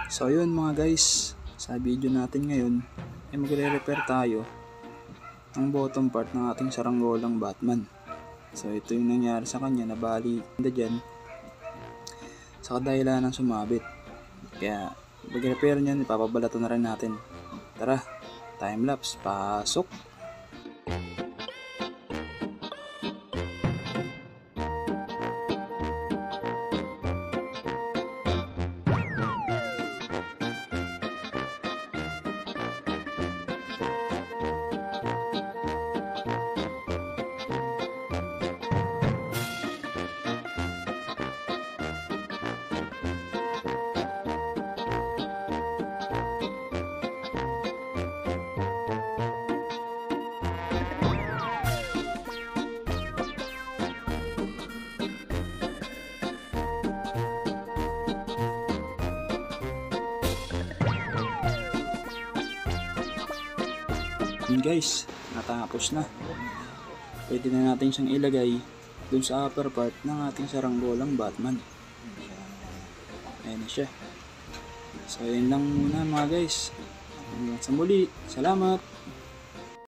So yun mga guys, sa video natin ngayon ay magre-repair tayo ng bottom part ng ating saranggolang Batman. So ito yung nangyari sa kanya, nabali dyan sa kadahilan ng sumabit. Kaya mag-repair niyan, ipapabalatan na rin natin. Tara, time lapse, pasok! Yun guys, natapos na. Pwede na natin siyang ilagay dun sa upper part ng ating saranggolang Batman. Ayan na siya. So yun lang muna mga guys. Hanggang sa muli, salamat!